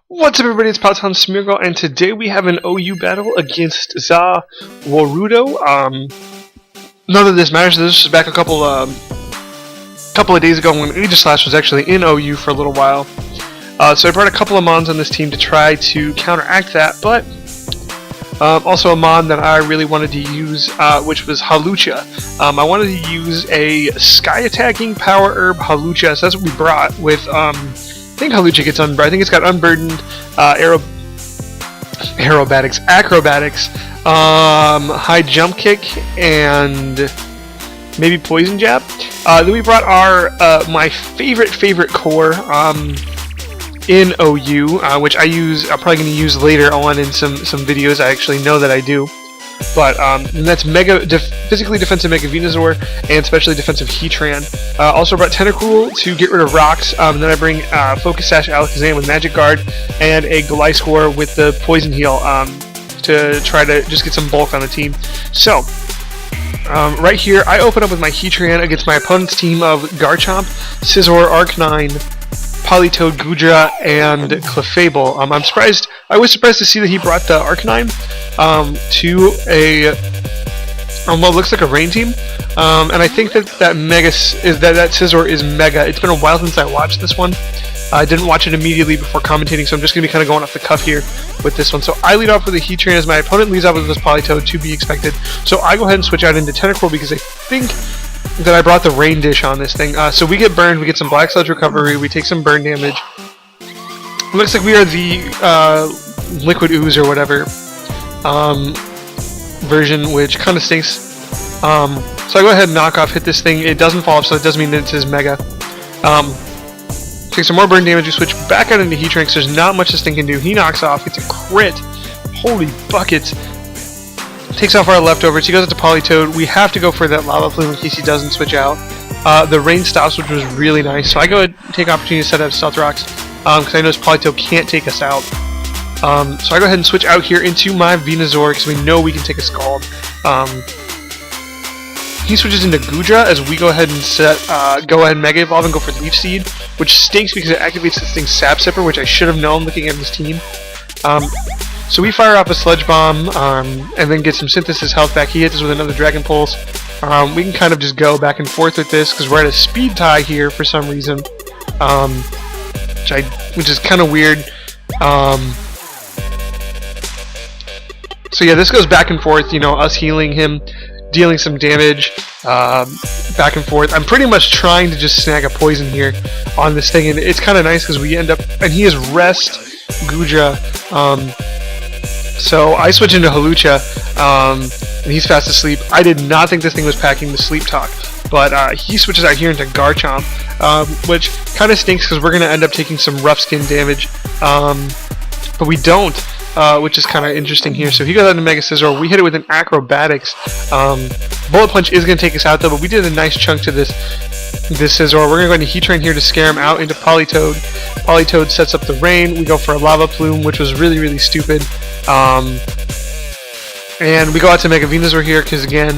What's up, everybody? It's Pallet Town Smeargle, and today we have an OU battle against Za Warudo. None of this matters. This was back a couple of days ago when Aegislash was actually in OU for a little while. So I brought a couple of mons on this team to try to counteract that, but also a mon that I really wanted to use, which was Hawlucha. I wanted to use a Sky Attacking Power Herb Hawlucha, so that's what we brought with, I think Hawlucha gets unburdened. I think it's got unburdened, acrobatics, high jump kick, and maybe poison jab. Then we brought our my favorite core in OU, which I'm probably going to use later on in some videos. I actually know that I do. But and that's physically defensive Mega Venusaur and specially defensive Heatran. Also brought Tentacruel to get rid of rocks. Then I bring Focus Sash Alakazam with Magic Guard and a Gliscor with the Poison Heal to try to just get some bulk on the team. So right here, I open up with my Heatran against my opponent's team of Garchomp, Scizor, Arcanine, Politoed, Goodra, and Clefable. I was surprised to see that he brought the Arcanine to a what looks like a rain team, and I think that that Scizor is Mega. It's been a while since I watched this one. I didn't watch it immediately before commentating, so I'm just going to be kind of going off the cuff here with this one. So I lead off with a Heatran as my opponent leads off with this Politoed, to be expected. So I go ahead and switch out into Tentacruel because I think that I brought the Rain Dish on this thing. So we get burned, we get some Black Sludge recovery, we take some burn damage. It looks like we are the Liquid Ooze or whatever version, which kind of stinks. So I go ahead and knock off, hit this thing. It doesn't fall off, so it doesn't mean that it's his Mega. Take some more burn damage, we switch back out into Heatran because there's not much this thing can do. He knocks off, it's a crit. Holy buckets. Takes off our leftovers, he goes into Politoed. We have to go for that Lava Plume in case he doesn't switch out. The rain stops, which was really nice. So I go ahead and take opportunity to set up Stealth Rocks because I know this Politoed can't take us out. So I go ahead and switch out here into my Venusaur because we know we can take a Scald. He switches into Goodra as we go ahead and Mega Evolve and go for Leaf Seed, which stinks because it activates this thing's Sap Sipper, which I should have known looking at his team. So we fire off a Sludge Bomb and then get some Synthesis health back. He hits us with another Dragon Pulse. We can kind of just go back and forth with this because we're at a speed tie here for some reason, which is kind of weird. So yeah, this goes back and forth, you know, us healing him, dealing some damage, back and forth. I'm pretty much trying to just snag a poison here on this thing, and it's kind of nice because we end up, and he has Rest Goodra, so I switch into Hawlucha, and he's fast asleep. I did not think this thing was packing the Sleep Talk, but he switches out here into Garchomp, which kind of stinks because we're going to end up taking some rough skin damage, but we don't. Which is kind of interesting here. So he goes out into Mega Scizor. We hit it with an Acrobatics. Bullet Punch is going to take us out though, but we did a nice chunk to this Scizor. We're going to go into Heatran here to scare him out into Politoed. Politoed sets up the rain. We go for a Lava Plume, which was really stupid. And we go out to Mega Venusaur here because again,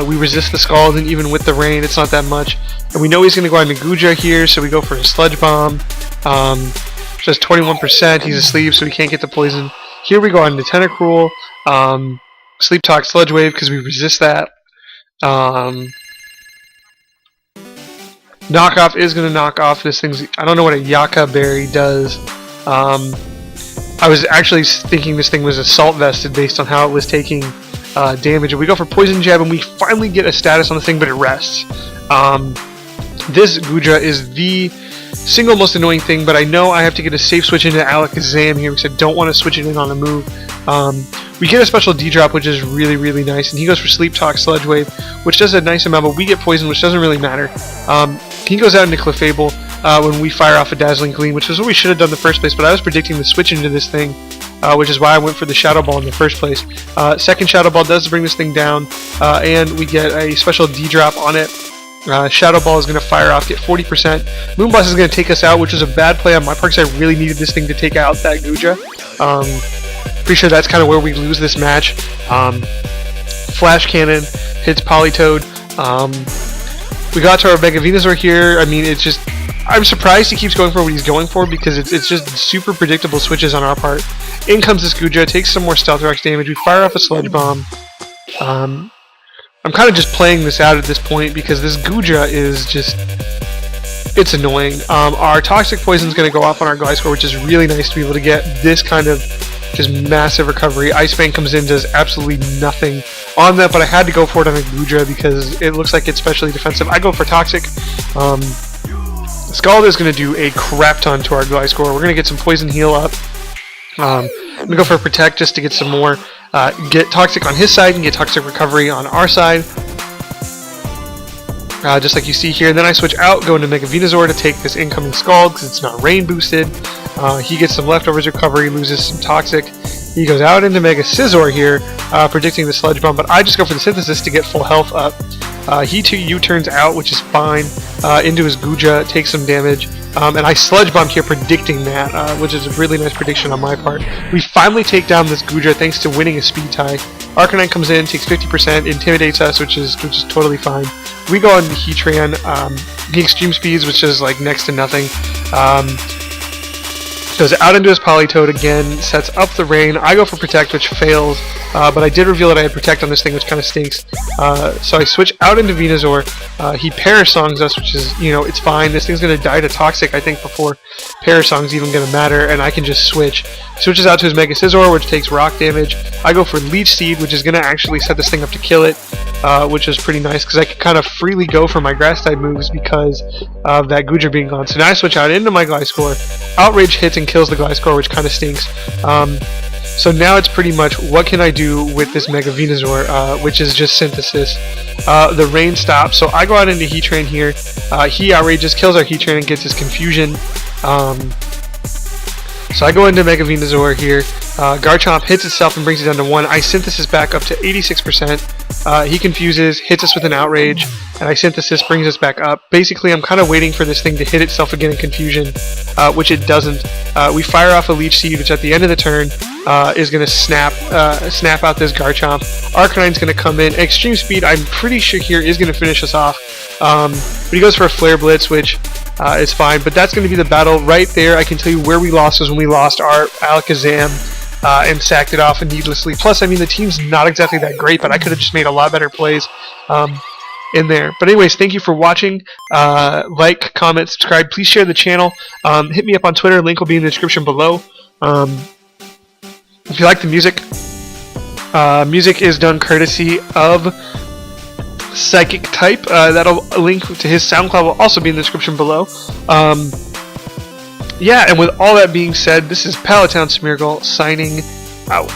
we resist the Scald, and even with the rain, it's not that much. And we know he's going to go into Goodra here, so we go for a Sludge Bomb. Just 21%, he's asleep, so he can't get the poison. Here we go on to Tentacruel, Sleep Talk, Sludge Wave, because we resist that. Knockoff is going to knock off this thing's, I don't know what a Yucca Berry does. I was actually thinking this thing was Assault Vested based on how it was taking damage. And we go for Poison Jab, and we finally get a status on the thing, but it rests. This Goodra is the single most annoying thing, but I know I have to get a safe switch into Alakazam here because I don't want to switch it in on a move. We get a special D-drop, which is really nice, and he goes for Sleep Talk, Sludge Wave, which does a nice amount, but we get poison, which doesn't really matter. He goes out into Clefable when we fire off a Dazzling Gleam, which is what we should have done in the first place, but I was predicting the switch into this thing, which is why I went for the Shadow Ball in the first place. Second Shadow Ball does bring this thing down, and we get a special D-drop on it. Shadow Ball is going to fire off, get 40%. Moonblast is going to take us out, which was a bad play on my part because I really needed this thing to take out that Goodra. Pretty sure that's kind of where we lose this match. Flash Cannon hits Politoed. We got to our Mega Venusaur here. I mean, it's just I'm surprised he keeps going for what he's going for, because it's just super predictable switches on our part. In comes this Guja, takes some more Stealth Rocks damage, we fire off a Sludge Bomb. I'm kind of just playing this out at this point, because this Guja is just... it's annoying. Our Toxic Poison is going to go off on our Gliscor, which is really nice to be able to get this kind of just massive recovery. Ice Fang comes in, does absolutely nothing on that, but I had to go for it on a Guja because it looks like it's specially defensive. I go for Toxic. Scald is going to do a crap ton to our Gliscor. We're going to get some Poison Heal up. I'm going to go for Protect just to get some more, get Toxic on his side and get Toxic Recovery on our side. Just like you see here. And then I switch out, go into Mega Venusaur to take this incoming Scald because it's not rain boosted. He gets some leftovers recovery, loses some Toxic. He goes out into Mega Scizor here, predicting the Sludge Bomb, but I just go for the Synthesis to get full health up. He too U-turns out, which is fine, into his Guja, takes some damage, and I Sludge Bomb here predicting that, which is a really nice prediction on my part. We finally take down this Guja thanks to winning a speed tie. Arcanine comes in, takes 50%, intimidates us, which is totally fine. We go on to Heatran, the Extreme Speeds, which is like next to nothing. Goes out into his Politoed again, sets up the rain. I go for Protect, which fails, but I did reveal that I had Protect on this thing, which kind of stinks. So I switch out into Venusaur. He Parasongs us, which is, you know, it's fine. This thing's going to die to Toxic, I think, before Parasong's even going to matter, and I can just switch. Switches out to his Mega Scizor, which takes rock damage. I go for Leech Seed, which is going to actually set this thing up to kill it, which is pretty nice, because I can kind of freely go for my Grass-type moves because of that Guja being gone. So now I switch out into my Gliscor. Outrage hits and kills the Gliscor, which kind of stinks. So now it's pretty much, what can I do with this Mega Venusaur, which is just Synthesis. The rain stops, so I go out into Heatran here. He outrages, kills our Heatran, and gets his Confusion. So I go into Mega Venusaur here. Garchomp hits itself and brings it down to 1. I Synthesis back up to 86%. He confuses, hits us with an Outrage, and I Synthesis brings us back up. Basically, I'm kind of waiting for this thing to hit itself again in Confusion, which it doesn't. We fire off a Leech Seed, which at the end of the turn is going to snap out this Garchomp. Arcanine's going to come in. Extreme Speed, I'm pretty sure here, is going to finish us off. But he goes for a Flare Blitz, which is fine. But that's going to be the battle right there. I can tell you where we lost was when we lost our Alakazam and sacked it off needlessly. Plus, I mean, the team's not exactly that great, but I could have just made a lot better plays in there. But anyways, thank you for watching. Like, comment, subscribe. Please share the channel. Hit me up on Twitter. Link will be in the description below. If you like the music, music is done courtesy of Psychic Type. That'll link to his SoundCloud will also be in the description below. Yeah, and with all that being said, this is Pallet Town Smeargle signing out.